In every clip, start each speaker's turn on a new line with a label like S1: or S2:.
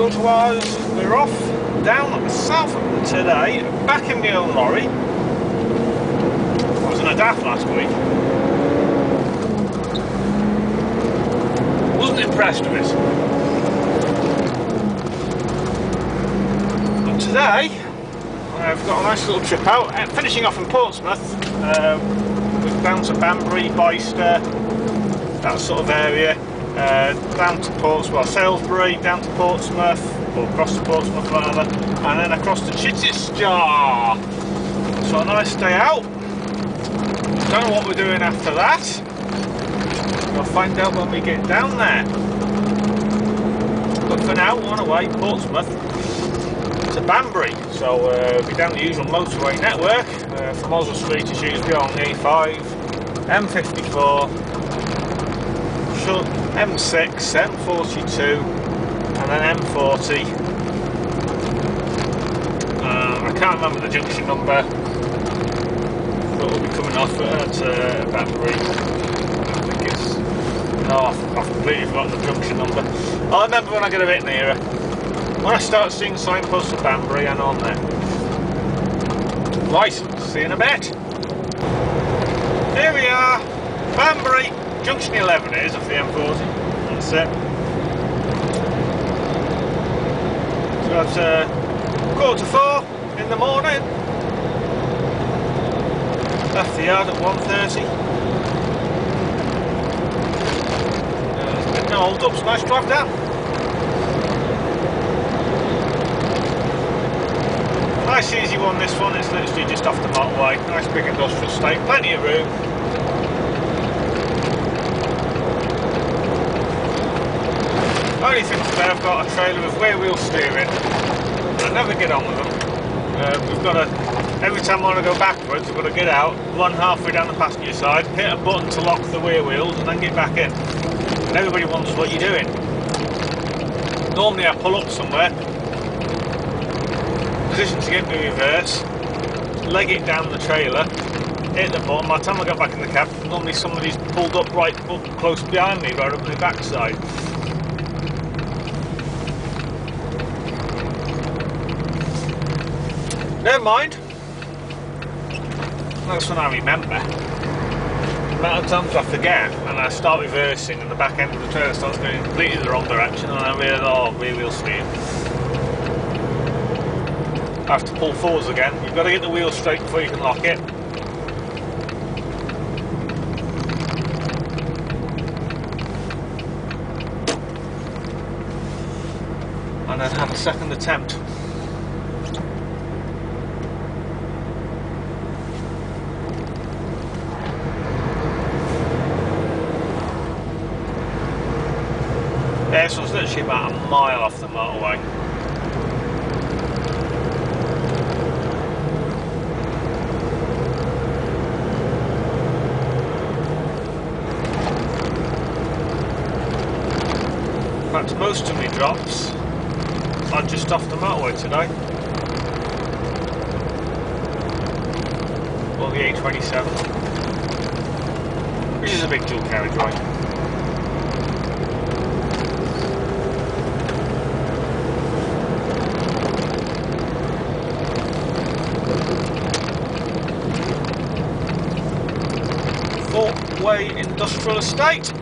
S1: scheduled was we're off down south today, back in the old lorry. I was in a daft last week. Wasn't impressed with it. But today, I've got a nice little trip out, finishing off in Portsmouth. We're down to Banbury, Bicester, that sort of area. Down to Portsmouth, Salisbury, down to Portsmouth, or across to Portsmouth rather, and then across to Chichester. So a nice day out. Don't know what we're doing after that. We'll find out when we get down there. But for now, we're on our way, Portsmouth to Banbury. So we'll be down the usual motorway network from Oswestry to Chichester on the A5, M54. M6, M42 and then M40. I can't remember the junction number, but we'll be coming off at Banbury. I think it's... Oh, I've completely forgotten the junction number. I'll remember when I get a bit nearer. When I start seeing signposts of Banbury, I know I'm there. Right, see you in a bit. Here we are, Banbury. Junction 11 is off the M40, that's it. So that's 4:15 in the morning. Left the yard at 1:30. No hold ups, nice drive down. Nice easy one, this one, it's literally just off the motorway. Nice big industrial estate, plenty of room. Only thing today, I've got a trailer with rear wheel steering. I never get on with them. We've got to, every time I want to go backwards, I've got to get out, run halfway down the passenger side, hit a button to lock the rear wheels, and then get back in. And everybody wonders what you're doing. Normally I pull up somewhere, position to get me reverse, leg it down the trailer, hit the button. By the time I get back in the cab, normally somebody's pulled up right up close behind me, right up my backside. Never mind. That's when I remember. The amount of times I forget and I start reversing and the back end of the trailer starts going completely the wrong direction and I realise, oh, rear wheel steer. I have to pull forwards again. You've got to get the wheel straight before you can lock it. And then have a second attempt. Yeah, this one's literally about a mile off the motorway. In fact, most of my drops are just off the motorway today. Or the A27. Which is a big dual carriageway. Way industrial estate.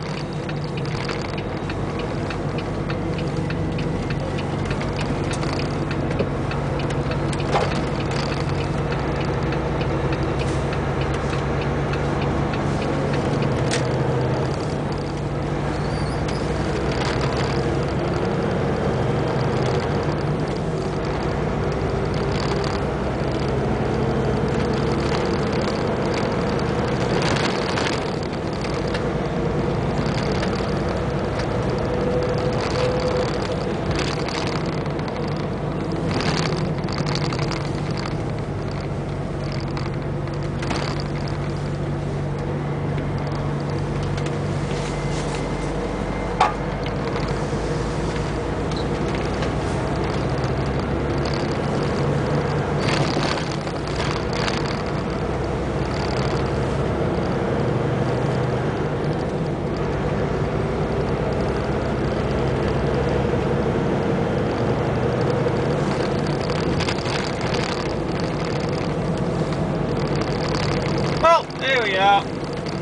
S1: Here we are.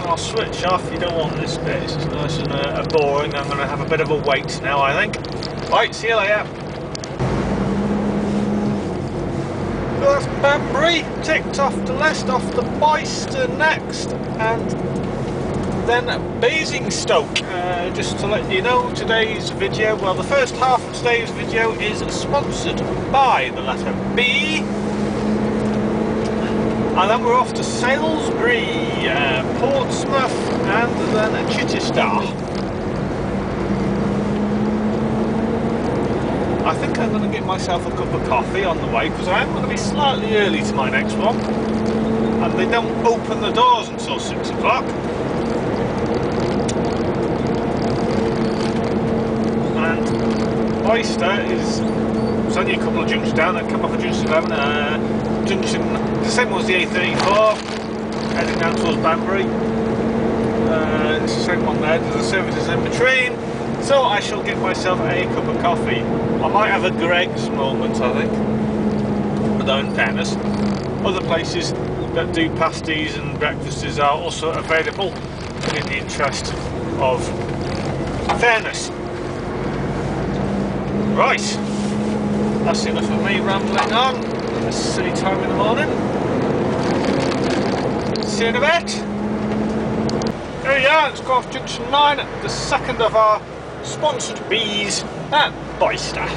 S1: I'll switch off. You don't want this bit. It's nice and boring. I'm going to have a bit of a wait now, I think. Right, see you later. So that's Banbury, ticked off the list, off to Bicester next, and then Basingstoke. Just to let you know, today's video, well, the first half of today's video is sponsored by the letter B. And then we're off to Salisbury, Portsmouth, and then Chichester. I think I'm going to get myself a cup of coffee on the way, because I am going to be slightly early to my next one. And they don't open the doors until 6 o'clock. And Bicester is only a couple of junctions down. I come off of junction 11, junction, the same one as the A34, heading down towards Banbury. It's the same one there, there's the services in between. So I shall get myself a cup of coffee. I might have a Greg's moment, I think. Although in fairness, other places that do pasties and breakfasts are also available in the interest of fairness. Right, that's enough of me rambling on. It's a silly time in the morning. See you in a bit. Here we are, let's go off junction 9, the second of our sponsored bees at Bicester.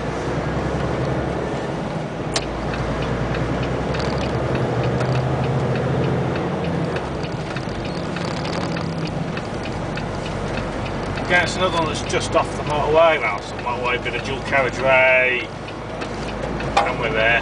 S1: Again, it's another one that's just off the motorway. Well, it's not motorway, bit of dual carriageway, and we're there.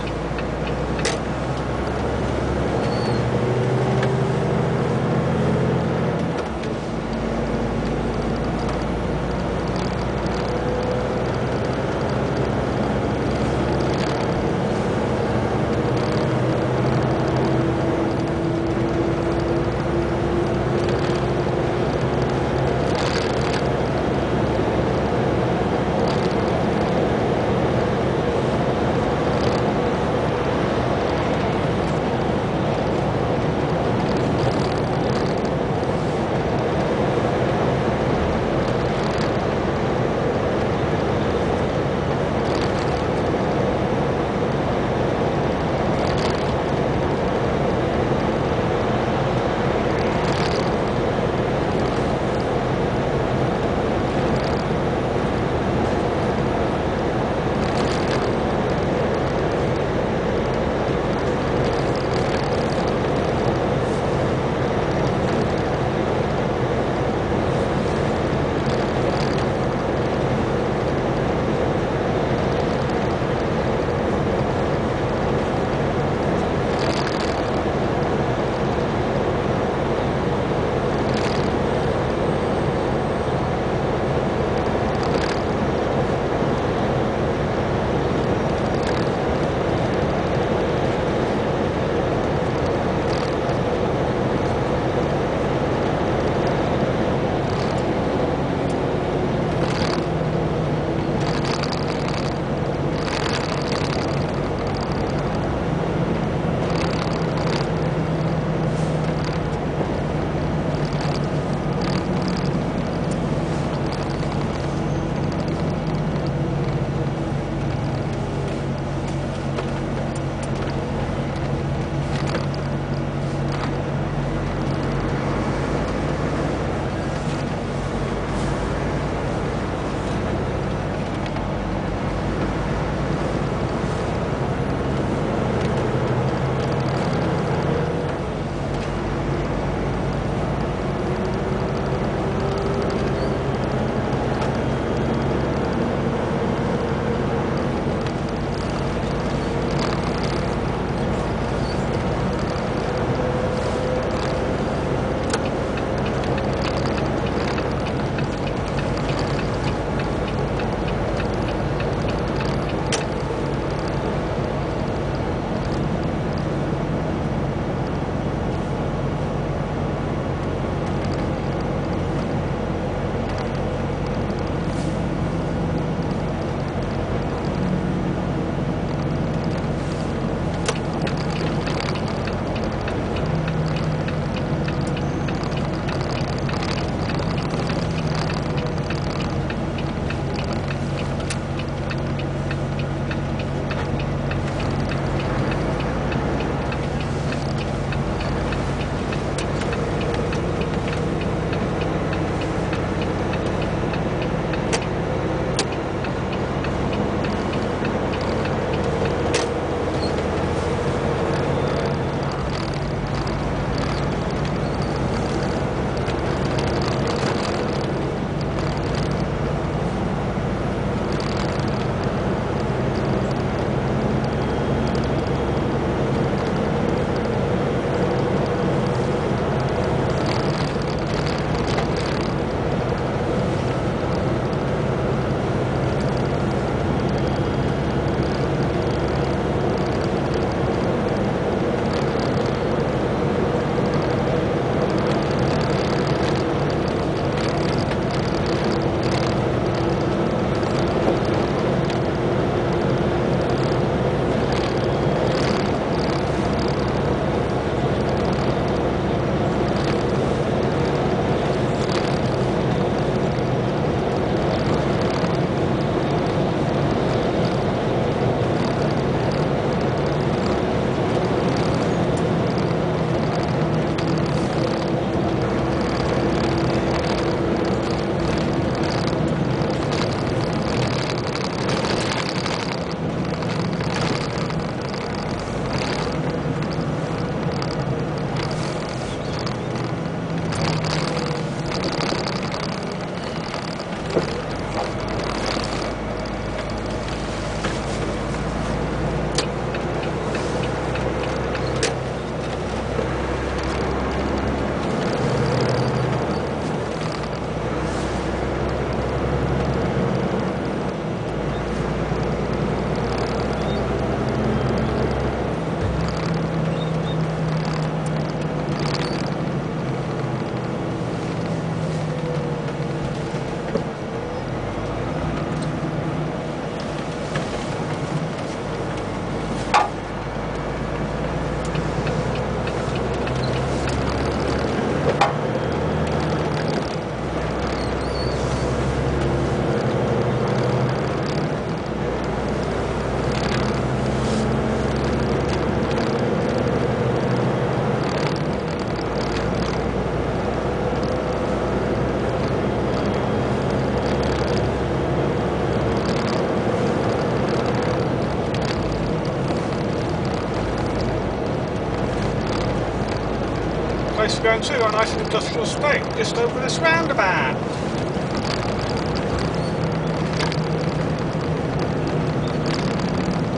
S1: place to go into, a nice industrial estate just over this roundabout.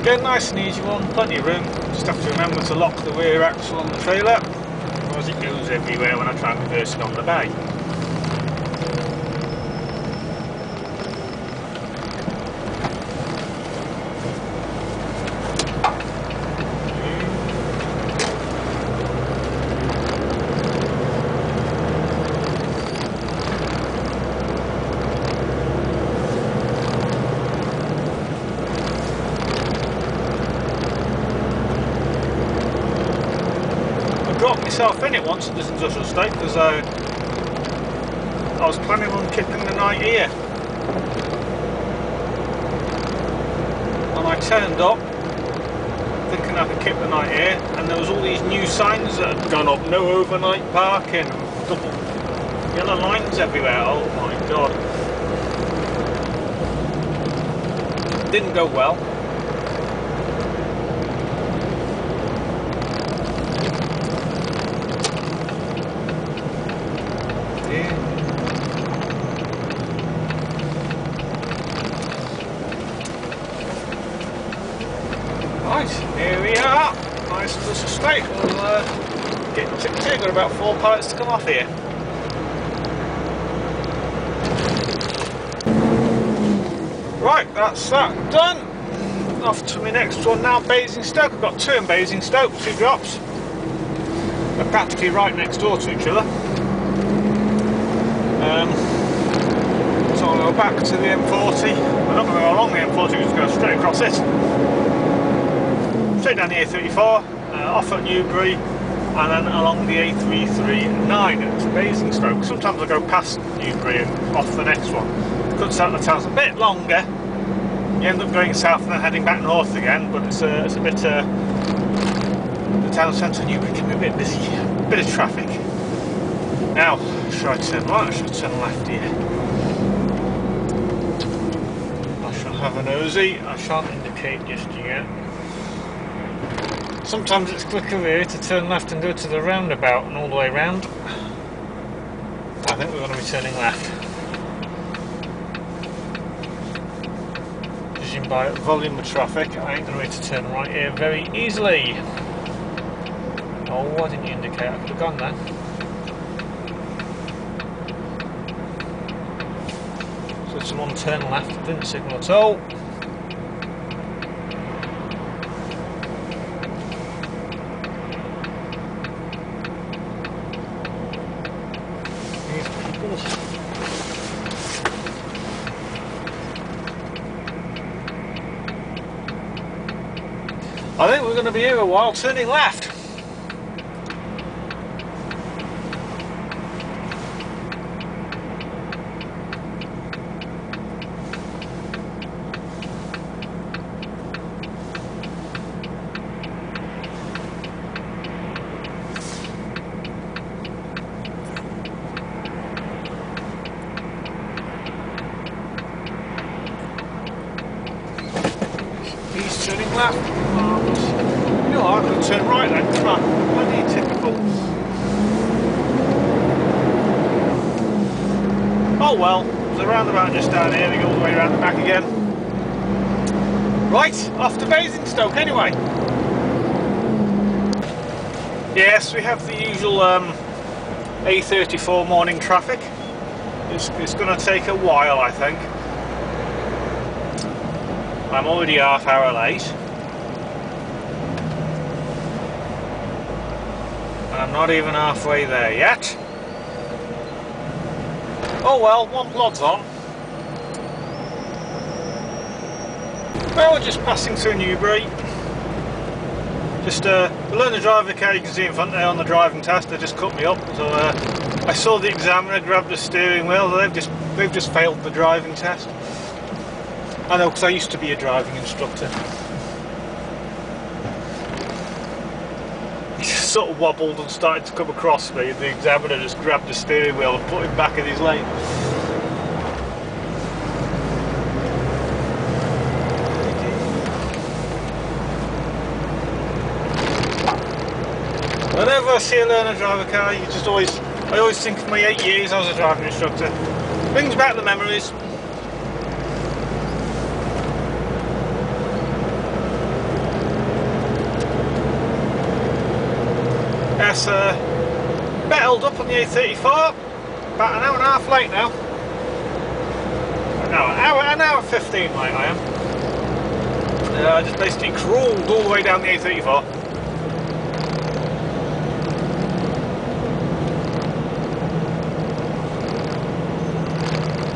S1: Again, nice and easy one, plenty of room. Just have to remember to lock the rear axle on the trailer, otherwise it goes everywhere when I try and reverse it on the bay. Dropped myself in it once at this industrial estate because I was planning on keeping the night here, and I turned up thinking I could keep the night here, and there was all these new signs that had gone up: no overnight parking, double yellow lines everywhere. Oh my god, didn't go well. Right, here we are. Nice little estate. We'll get tipped here. Got about 4 pallets to come off here. Right, that's that done. Off to my next one now, Basingstoke. I've got 2 in Basingstoke, 2 drops. They're practically right next door to each other. So I'll go back to the M40. We're not going to go along the M40, we're just going to go straight across it. Straight down the A34, off at Newbury, and then along the A339 to Basingstoke. Sometimes I go past Newbury and off the next one. Cuts out the town's a bit longer. You end up going south and then heading back north again, but it's a bit. The town centre of Newbury can be a bit busy, a bit of traffic. Now, should I turn right or should I turn left here? I shall have a nosy. I shan't indicate just yet. Sometimes it's quicker here to turn left and go to the roundabout and all the way round. I think we're going to be turning left. Judging by volume of traffic, I ain't going to be able to turn right here very easily. Oh, why didn't you indicate? I could have gone there. So someone turned left, didn't signal at all. I think we're going to be here a while turning left. He's turning left. You know, I could turn right then, come on. Bloody typical. Oh well, there's a roundabout just down here, we go all the way around the back again. Right, off to Basingstoke anyway. Yes, we have the usual A34 morning traffic. It's going to take a while, I think. I'm already half hour late. And I'm not even halfway there yet. Oh well, one plod's on. Well, we're just passing through Newbury. Just below the driver car, you can see in front there on the driving test, they just cut me up. So I saw the examiner grab the steering wheel. They've just failed the driving test. I know, because I used to be a driving instructor. He just sort of wobbled and started to come across me, and the examiner just grabbed the steering wheel and put him back in his lane. Whenever I see a learner drive a car, I always think of my 8 years as a driving instructor. Brings back the memories. Yes, bit held up on the A34. About an hour and a half late now. No, an hour 15 late I am. I just basically crawled all the way down the A34.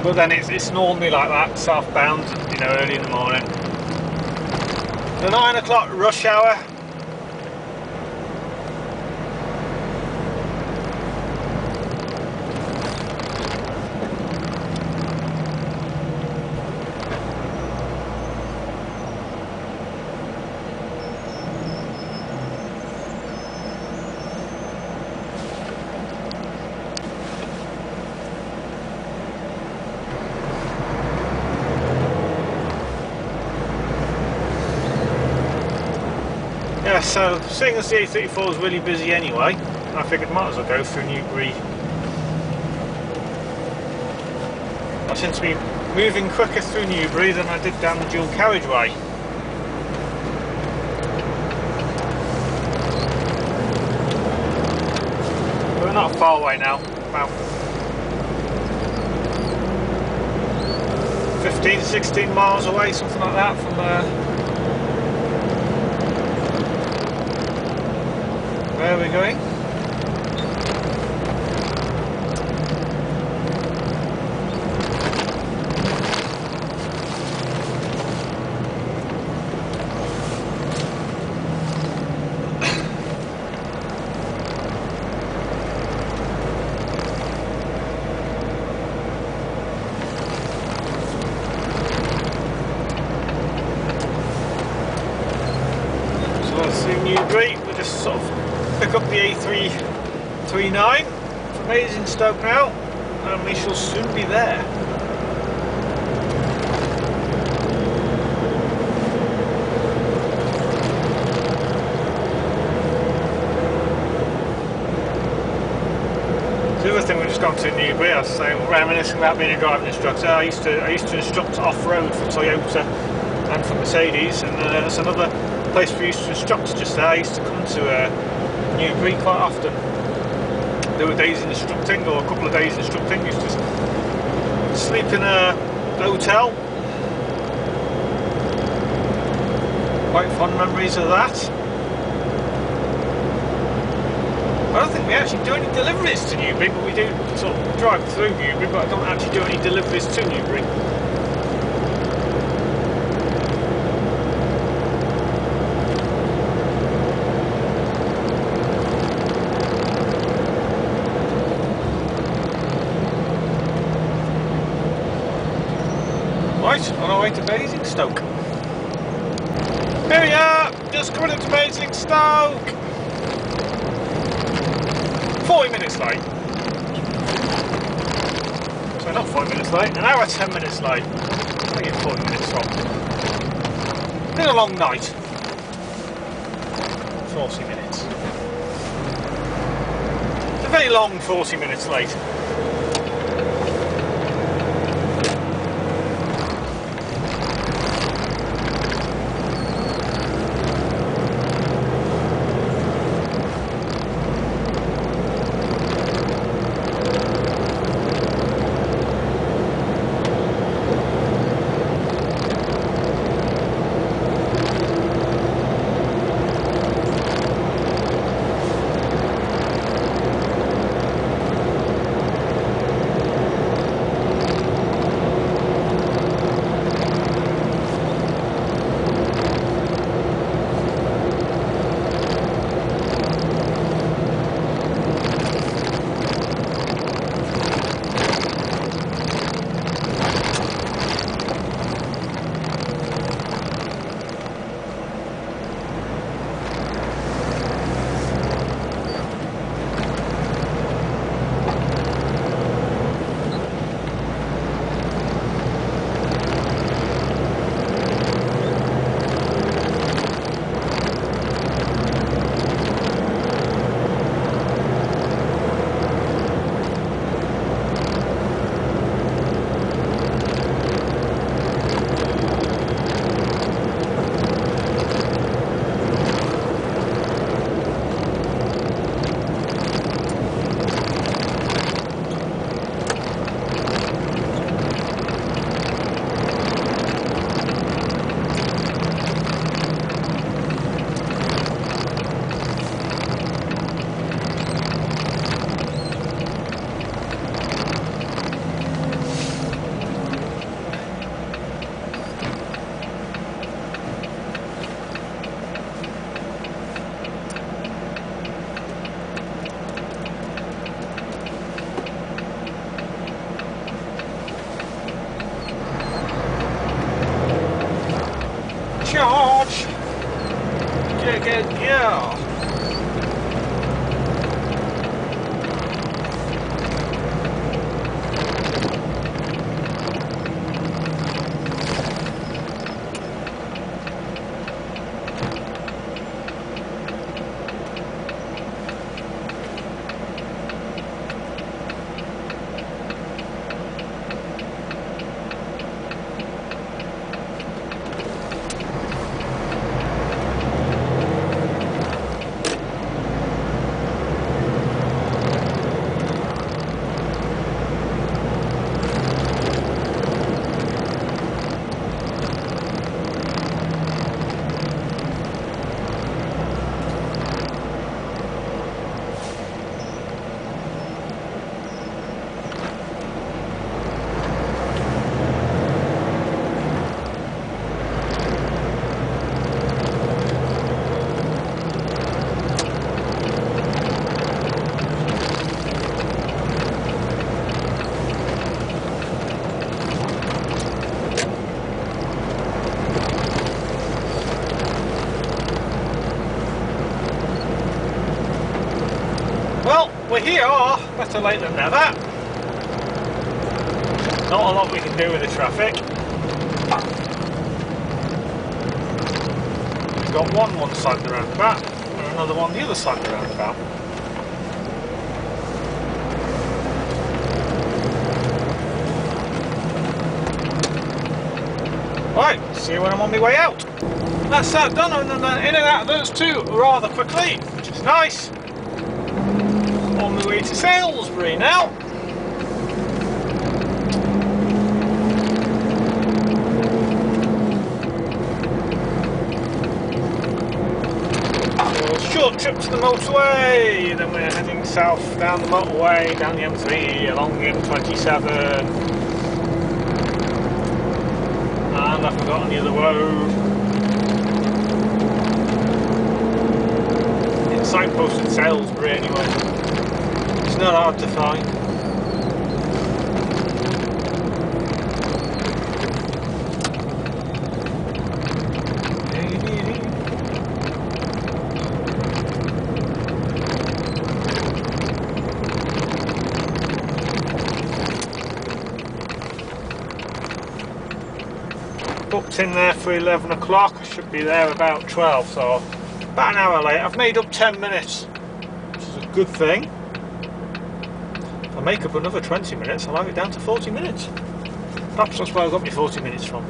S1: But then it's normally like that, southbound, you know, early in the morning. The 9 o'clock rush hour. Yeah, so seeing as the A34 is really busy anyway, I figured might as well go through Newbury. I seem to be moving quicker through Newbury than I did down the dual carriageway. We're not far away now, about 15, 16 miles away, something like that from where are we going? So let's see Newbury, we'll just sort of pick up the A339 from Basingstoke now, and we shall soon be there. The other thing we've just gone to Newbury, I was saying, reminiscing about being a driving instructor. I used to instruct off-road for Toyota and for Mercedes, and that's another place we used to instruct just there. I used to come to Newbury quite often. There were days instructing, or a couple of days instructing. Used to sleep in a hotel. Quite fond memories of that. I don't think we actually do any deliveries to Newbury, but we do sort of drive through Newbury, but I don't actually do any deliveries to Newbury. Right, on our way to Basingstoke. Here we are, just coming into Basingstoke. 40 minutes late. So not 40 minutes late, an hour 10 minutes late. I get 40 minutes from. Been a long night. 40 minutes. It's a very long 40 minutes late. Yeah. We're here, better late than never. Not a lot we can do with the traffic. We've got one side of the roundabout and another one the other side of the roundabout. Right, see you when I'm on my way out. That's that done, and then in and out of those two rather quickly, which is nice. On my way to Salisbury now. So short trip to the motorway, then we're heading south down the motorway, down the M3, along the M27. And I've forgotten the other road. It's signposted Salisbury anyway. It's not hard to find. Booked in there for 11 o'clock. I should be there about 12, so about an hour late. I've made up 10 minutes, which is a good thing. If I make up another 20 minutes, I'll have it down to 40 minutes. Perhaps that's where I got my 40 minutes from.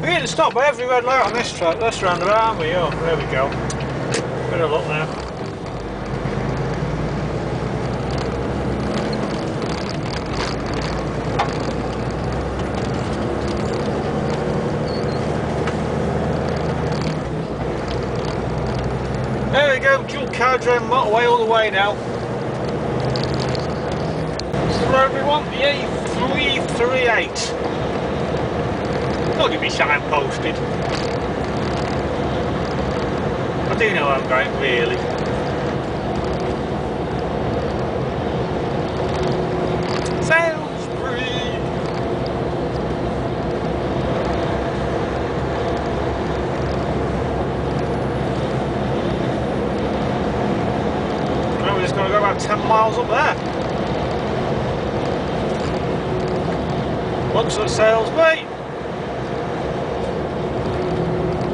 S1: We're getting stopped by every red light on this roundabout, aren't we? Oh, there we go. Better look now. There we go, dual carriage motorway all the way now. This is where we want the A338. Don't give me signposted. I do know where I'm going, really. Salisbury! just got to go about 10 miles up there. Looks at Salisbury.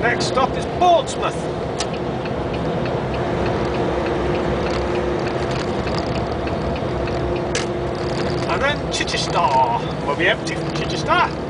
S1: Next stop is Portsmouth. And then Chichester. Will be empty from Chichester.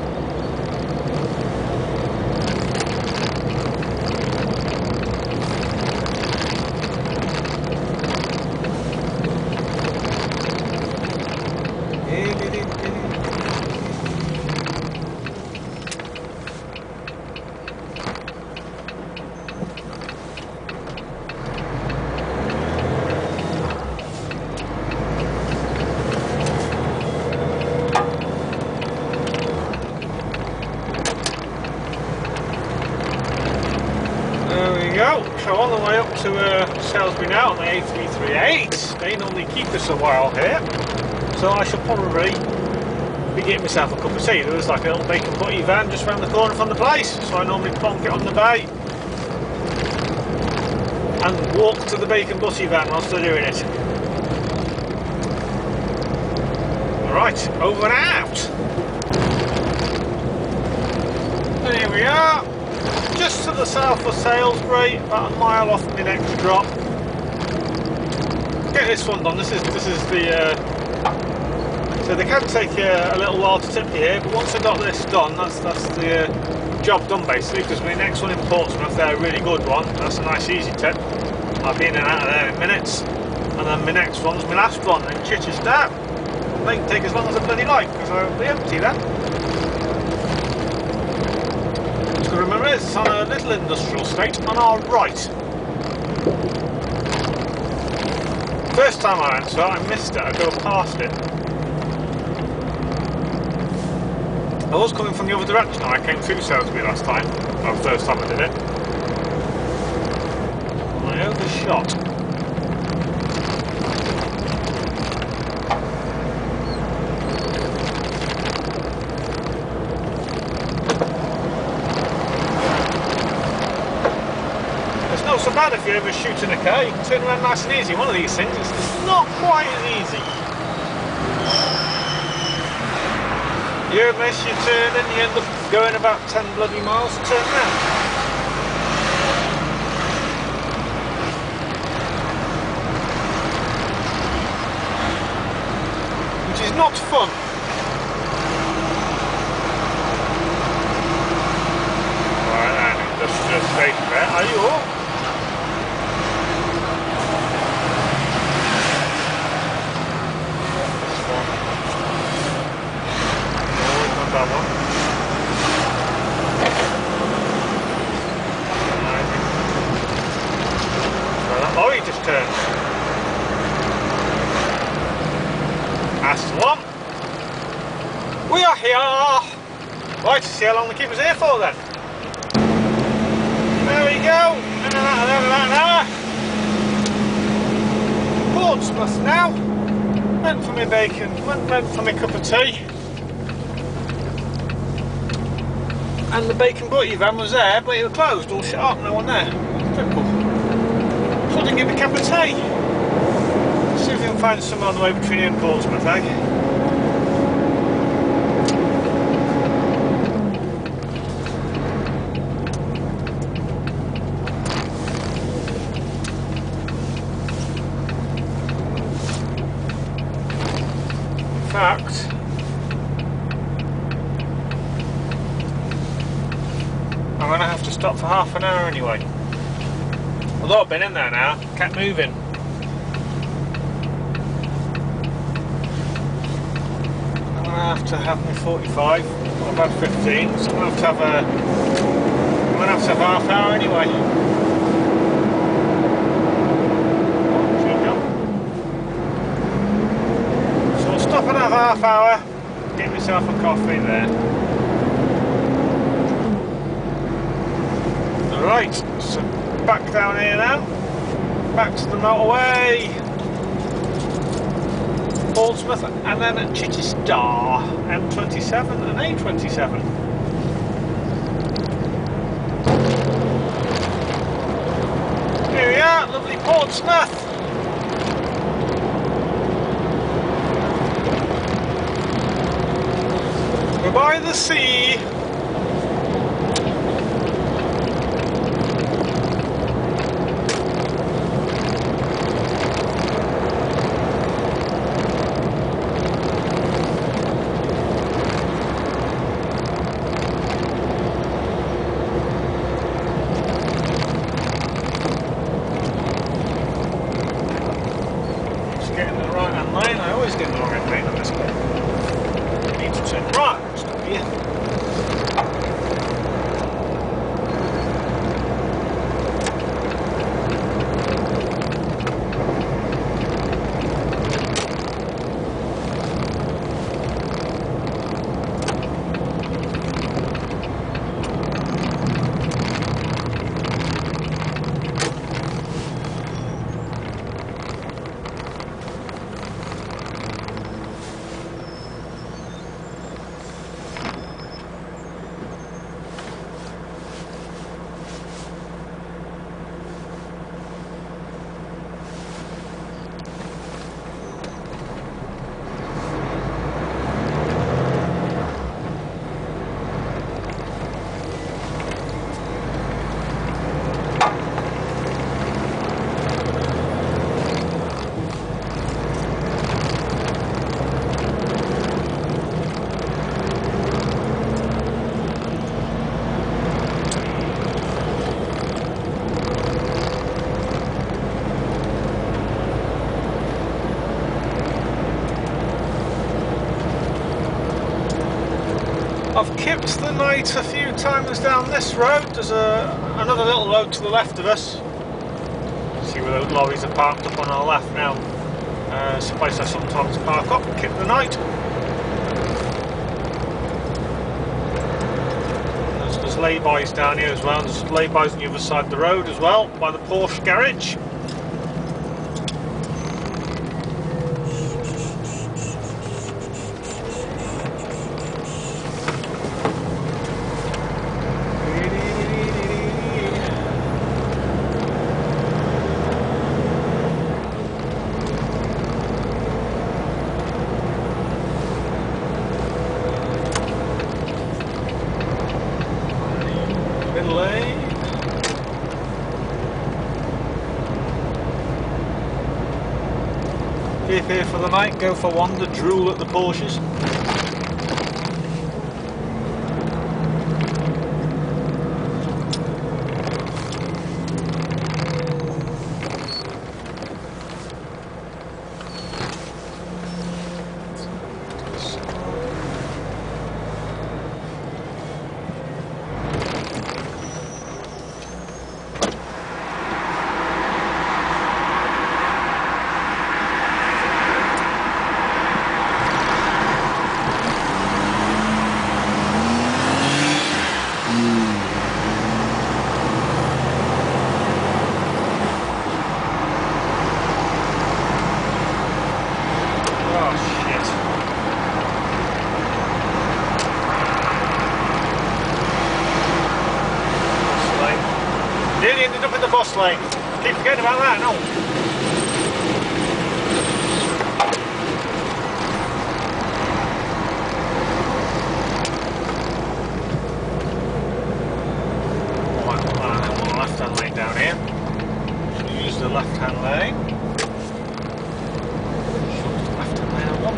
S1: So on the way up to Salisbury now on the A338. They normally keep us a while here, so I shall probably be getting myself a cup of tea. There was like a little bacon butty van just round the corner from the place, so I normally plonk it on the bay and walk to the bacon butty van whilst they're doing it. Alright, over and out. There we are. Just to the south of Salisbury, about a mile off my next drop. Get this one done. This is the. So they can take a little while to tip you here, but once I got this done, that's the job done basically. Because my next one in Portsmouth, they're a really good one. That's a nice easy tip. I'll be in and out of there in minutes. And then my next one's my last one in Chichester. They can take as long as I bloody like because I'll be empty then. Remember, it's on a little industrial estate on our right. First time I went to it, I missed it, I go past it. I was coming from the other direction, I came through Salisbury last time, well, the first time I did it. And I overshot. So bad if you ever shoot in a car, you can turn around nice and easy. One of these things, it's not quite as easy. You miss your turn and you end up going about 10 bloody miles to turn around. Which is not fun. Right then, just straight there. Are you all? Lorry just turned. That's the one. We are here. Right, to see how long they keep us here for then. There we go. Portsmouth now. Went for my bacon, went for my cup of tea. And the bacon butty van was there, but it was closed, all shut up, no one there. Typical. So I didn't get my cup of tea. Let's see if we can find somewhere on the way between here and Portsmouth, eh? In fact, I'm going to have to stop for half an hour anyway. Although I've been in there now, kept moving. I'm going to have my 45, or about 15, so I'm going to have half an hour anyway. So I'll stop and have half hour, get myself a coffee there. Right, so back down here now, back to the motorway, Portsmouth, and then at Chichester, M27 and A27. Here we are, lovely Portsmouth. by the sea. I've kept the night a few times down this road. There's another little road to the left of us. See where the lorries are parked up on our left now. It's a place I sometimes park up and keep the night. There's lay-bys down here as well. There's lay-bys on the other side of the road as well, by the Porsche garage. Keep here for the night, go for wander, drool at the Porsches. Nearly ended up in the bus lane. Keep forgetting about that, no? On the left-hand lane down here. Should use the left-hand lane. Short left-hand lane on one.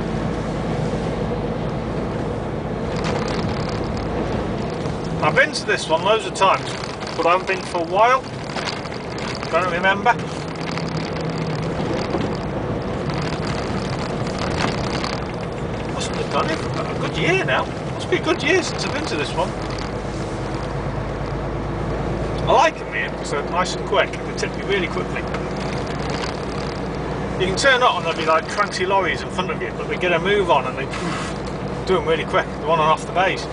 S1: I've been to this one loads of times, but I haven't been for a while. Don't remember. Mustn't have done it for about a good year now. Must be a good year since I've been to this one. I like them here because they're nice and quick. They tip you really quickly. You can turn up and there'll be like 20 lorries in front of you, but they get a move on and they do them really quick. They're on and off the bays.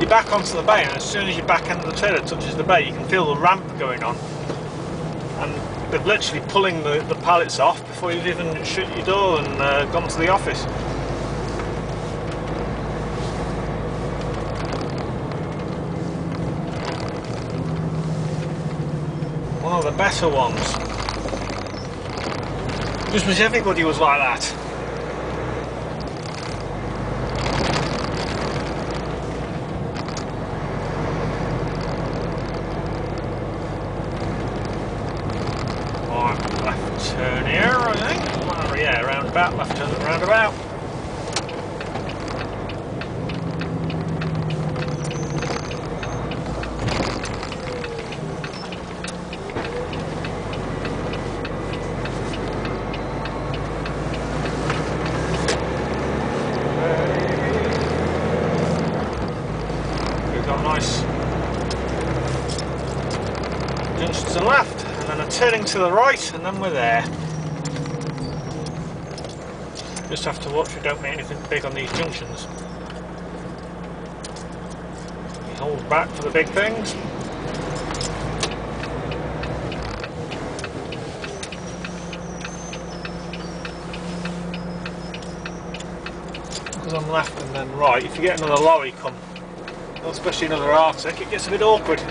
S1: You back onto the bay, and as soon as your back end of the trailer touches the bay, you can feel the ramp going on. And they're literally pulling the pallets off before you've even shut your door and gone to the office. One of the better ones. Just wish everybody was like that. roundabout, left turn at the roundabout. We've got a nice junction to the left, and then a turning to the right, and then we're there. Just have to watch we don't make anything big on these junctions. We hold back for the big things. Because on left and then right, if you get another lorry come, especially another Arctic, it gets a bit awkward.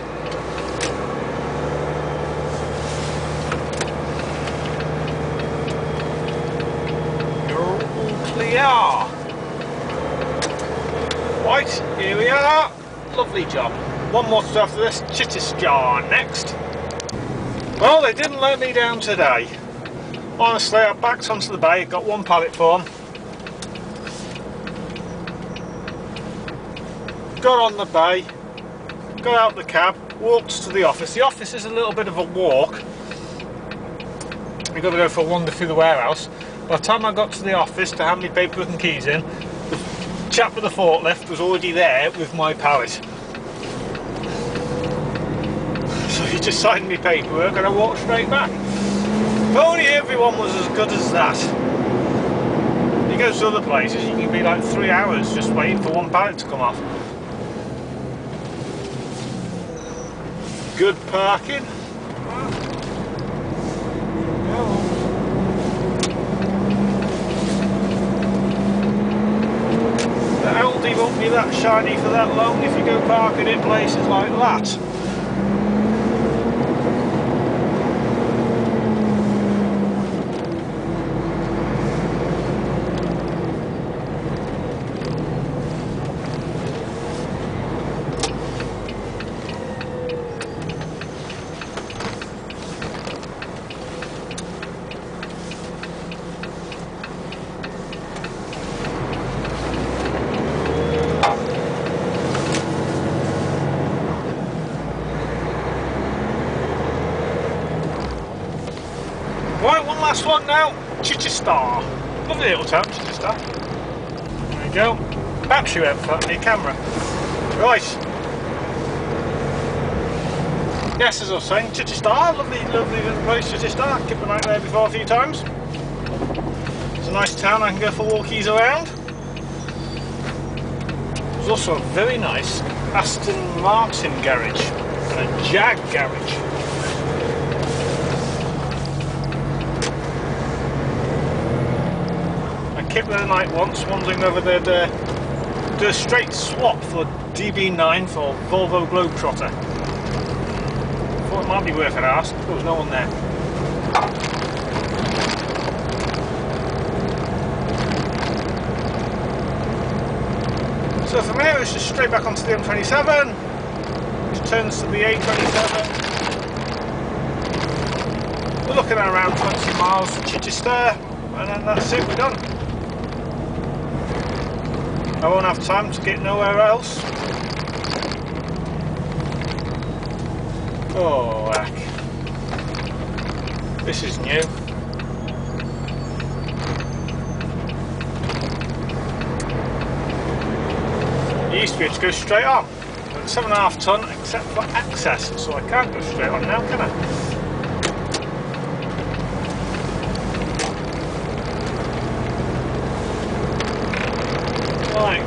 S1: Clear. Right, here we are. Lovely job. One more to after this. Chichester next. Well, they didn't let me down today. Honestly, I backed onto the bay, got one pallet form. Got on the bay, got out the cab, walked to the office. The office is a little bit of a walk. You've got to go for a wander through the warehouse. By the time I got to the office to hand my paperwork and keys in, the chap with the forklift was already there with my pallet. So he just signed me paperwork and I walked straight back. If only everyone was as good as that. You go to other places, you can be like 3 hours just waiting for one pallet to come off. Good parking. The Aldi won't be that shiny for that long if you go parking in places like that. Right, one last one now. Chichester. Lovely little town, Chichester. There you go. Battery went flat on your camera. Right. Yes, as I was saying, Chichester. Lovely, lovely little place, Chichester. I've kept an eye there before a few times. It's a nice town, I can go for walkies around. There's also a very nice Aston Martin garage and a Jag garage. I kept there the night once, wondering whether they'd do a straight swap for DB9 for Volvo Globetrotter. Thought it might be worth an ask, but there was no one there. So from here it's just straight back onto the M27, which turns to the A27. We're looking at around 20 miles to Chichester, and then that's it, we're done. I won't have time to get nowhere else. Oh heck. This is new. It used to be able to go straight on, but it's 7.5 tonne except for access, so I can't go straight on now, can I? Right.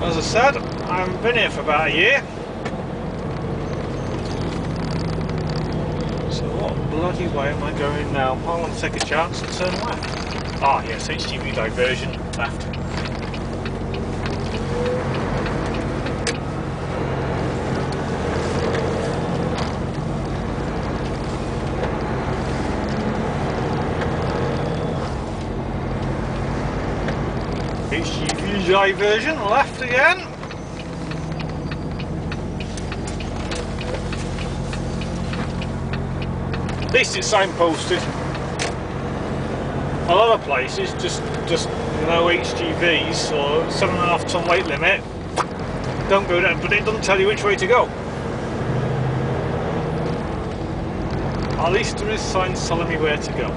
S1: As I said, I've been here for about a year. So what bloody way am I going now? I want to take a chance and turn left. Ah yes, HGV diversion, left. HGV diversion, left again. At least it's signposted. A lot of places just no HGVs or 7.5 ton weight limit. Don't go down, but it doesn't tell you which way to go. At least there is signs telling me where to go.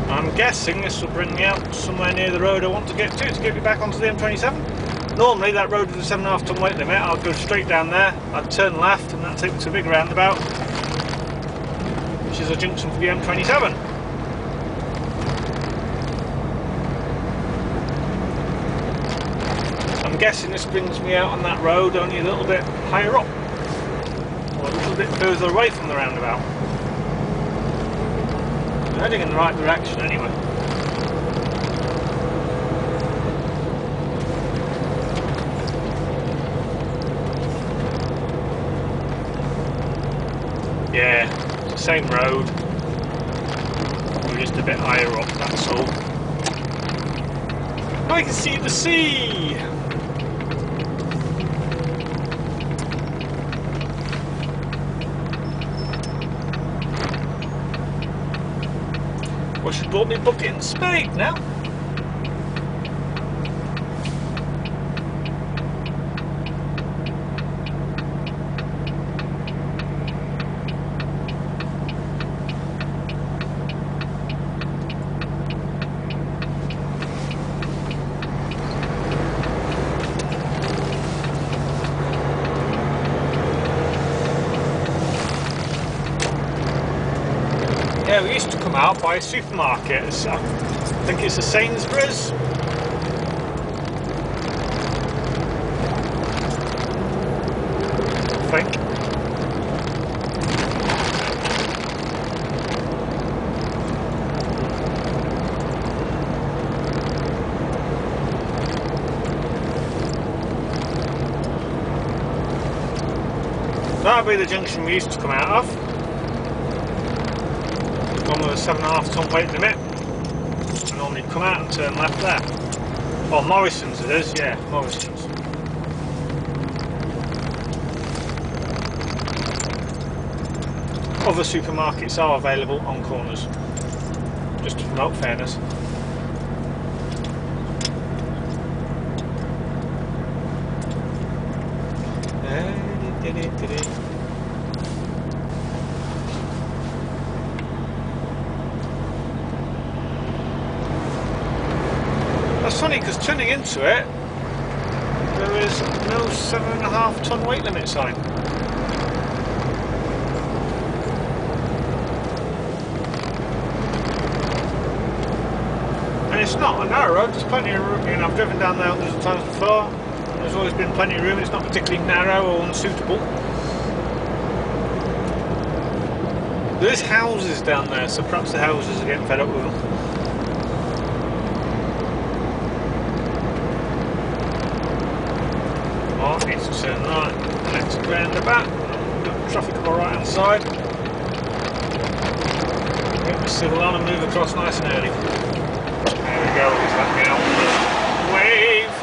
S1: I'm guessing this will bring me out somewhere near the road I want to get me back onto the M27. Normally that road with a 7.5 ton weight limit, I'll go straight down there, I'd turn left and that takes me to a big roundabout, which is a junction for the M27. I'm guessing this brings me out on that road only a little bit higher up, or a little bit further away from the roundabout. I'm heading in the right direction anyway. Yeah, it's the same road, we're just a bit higher up, that's all. I can see the sea! Well, she bought me bucket and spade now. Yeah, we used to come out by a supermarket. I think it's a Sainsbury's. I think. That'll be the junction we used to come out of. One with a 7.5 ton weight limit. And normally come out and turn left there. Well, Morrison's it is, yeah, Morrison's. Other supermarkets are available on corners, just to promote fairness. That's funny because turning into it, there is no 7.5 ton weight limit sign. And it's not a narrow road, there's plenty of room. I've driven down there hundreds of times before. There's always been plenty of room, it's not particularly narrow or unsuitable. There's houses down there, so perhaps the houses are getting fed up with them. Oh, it needs to turn right, next roundabout. Got traffic on the right hand side. Get the civil on and move across nice and early. There we go, let me out. Wave!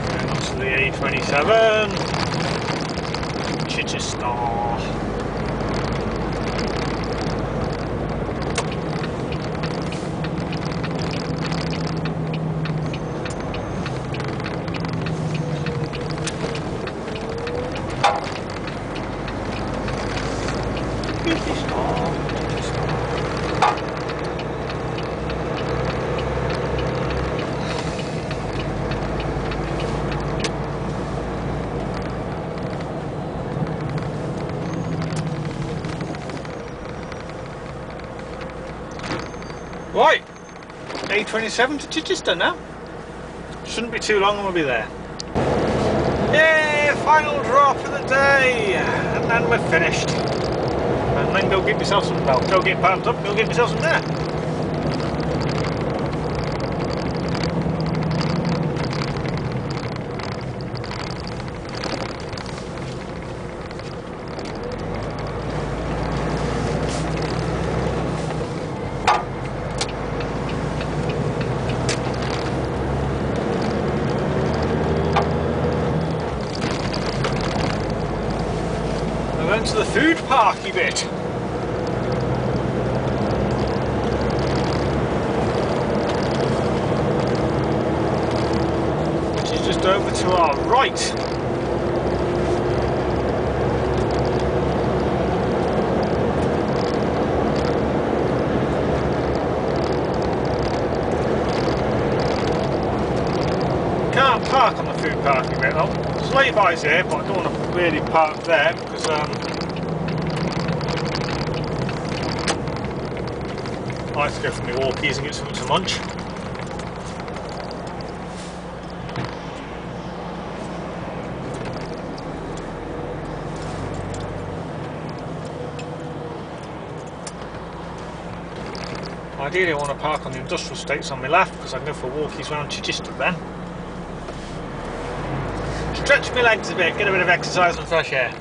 S1: Going on to the A27. Chichester. Right, A27 to Chichester now. Shouldn't be too long and we'll be there. Yay, final drop of the day, and then we're finished. and then go get myself some, well, go get parked up, go get myself some dinner. To the food parky bit. Which is just over to our right. Can't park on the food parky bit though. There's lay-bys here, but I don't want to really park there because I like to go for my walkies and get something to munch. Ideally I want to park on the industrial estates on my left because I can go for walkies around Chichester then. Stretch my legs a bit, get a bit of exercise and fresh air.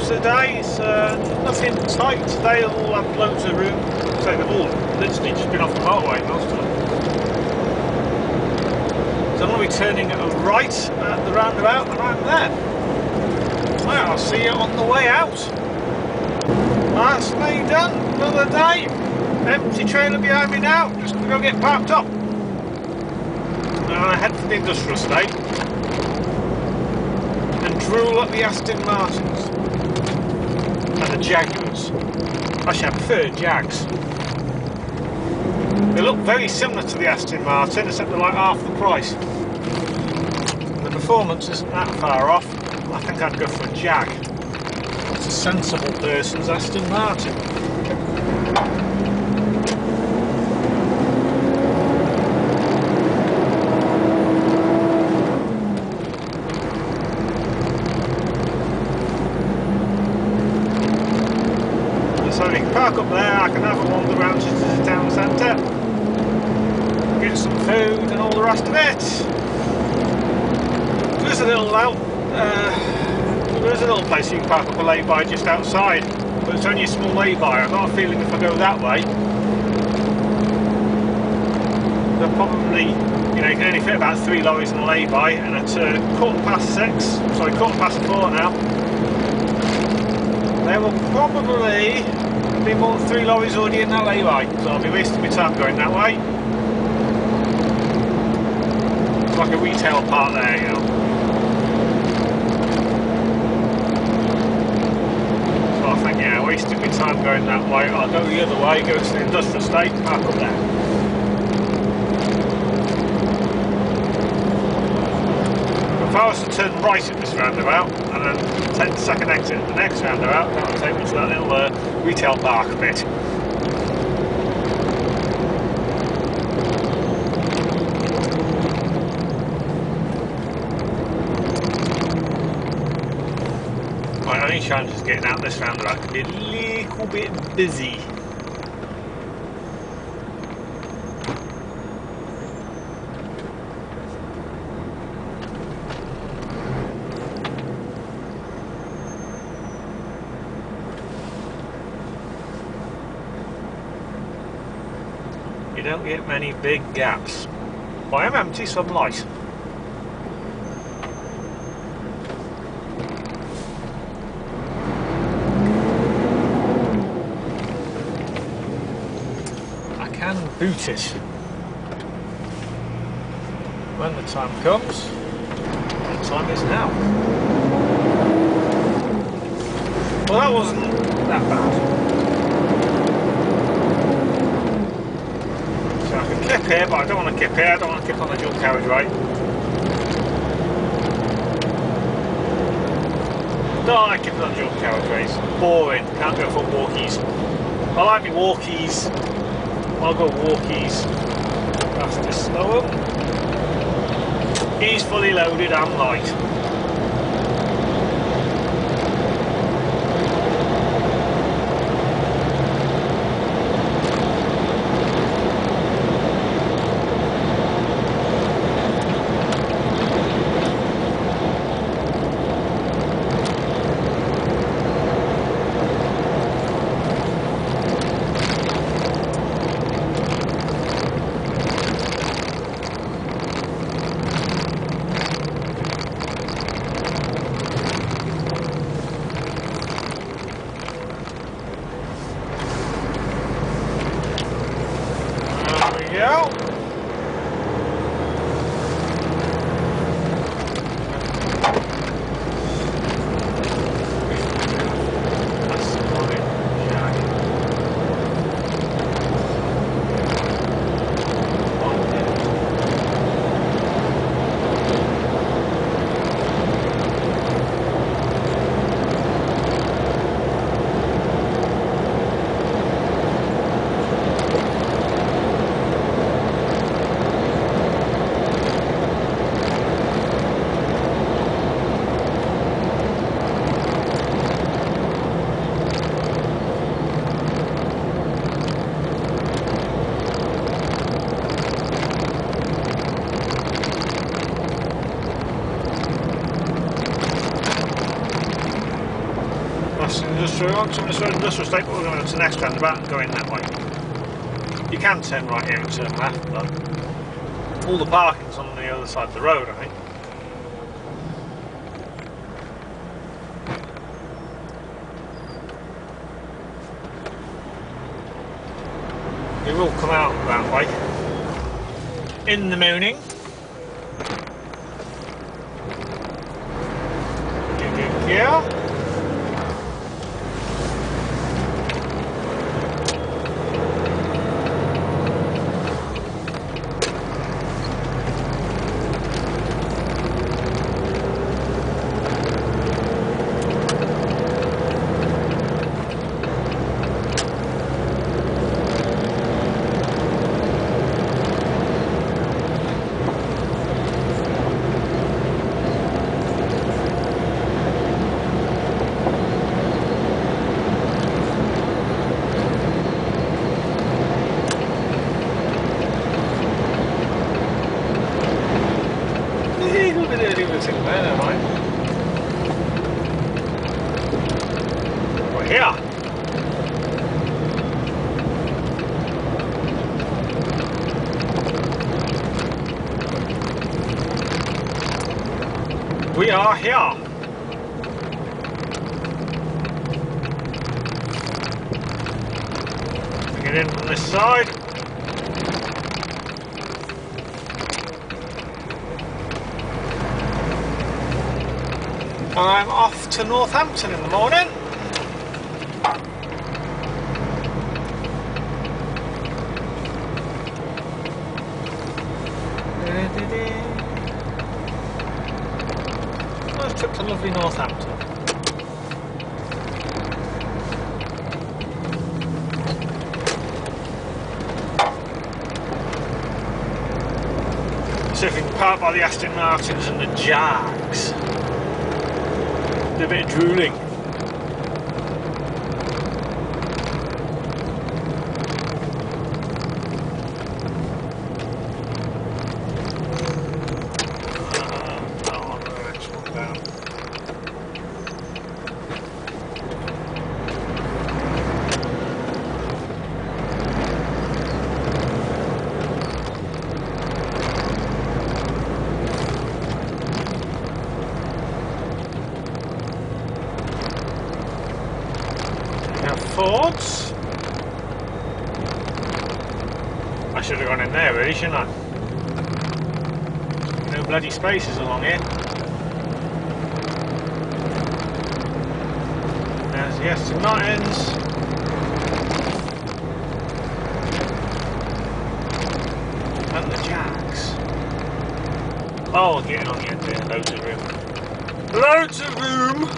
S1: Today it's nothing tight today, they'll all have loads of room. So they've all literally just been off the motorway, most of them. So I'm going to be turning right at the roundabout around there. Well, I'll see you on the way out. That's me done, another day. Empty trailer behind me now, just going to go get parked up. Now I head for the industrial estate and drool at the Aston Martins. And the Jaguars. Actually, I prefer Jags. They look very similar to the Aston Martin, except they're like half the price. The performance isn't that far off. I think I'd go for a Jag. It's a sensible person's Aston Martin. So we can park up there, I can have a wander around to the town centre, get some food and all the rest of it. There's a little place you can park up a lay-by just outside, but it's only a small lay-by. I've got a feeling if I go that way, they'll probably, you can only fit about 3 lorries in a lay-by, and at 4:15 now, there will probably be more than 3 lorries already in that lay-by, so I'll be wasting my time going that way. It's like a retail park there, wasting my time going that way. I'll go the other way, go to the industrial estate, park up there. If I was to turn right at this roundabout and then take the second exit at the next roundabout, that would take me to that little retail park bit. My only challenge is getting out this roundabout can be a little bit busy. You don't get many big gaps. But I am empty, so I'm light. I can boot it when the time comes. The time is now. Well, that wasn't that bad. I can clip here, but I don't want to clip here, I don't want to clip on the dual carriageway. Don't like clipping on dual carriageways. Boring, can't go for walkies. I like my walkies. I'll go walkies. That's the slower. He's fully loaded and light. Industrial estate, but we're going to the next roundabout and go in that way. You can turn right here and turn left, but all the parking's on the other side of the road, I think. We will come out that way in the morning. Yeah. We are here. Get in from this side. I'm off to Northampton in the morning. first trip to lovely Northampton. So if we can park by the Aston Martins and the Jags. Do a bit of drooling. Fords. I should have gone in there really, shouldn't I? No bloody spaces along here. There's the Aston Martins. And the Jags. Oh, getting on the end there, loads of room. Loads of room!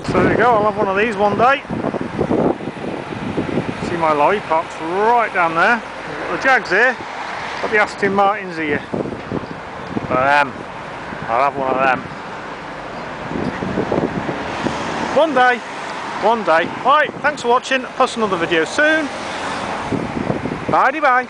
S1: So there you go, I'll have one of these one day. See my lorry parked right down there. We've got the Jags here, got the Aston Martins here. I'll have one of them. One day, one day. Right, thanks for watching, I'll post another video soon. Bye bye.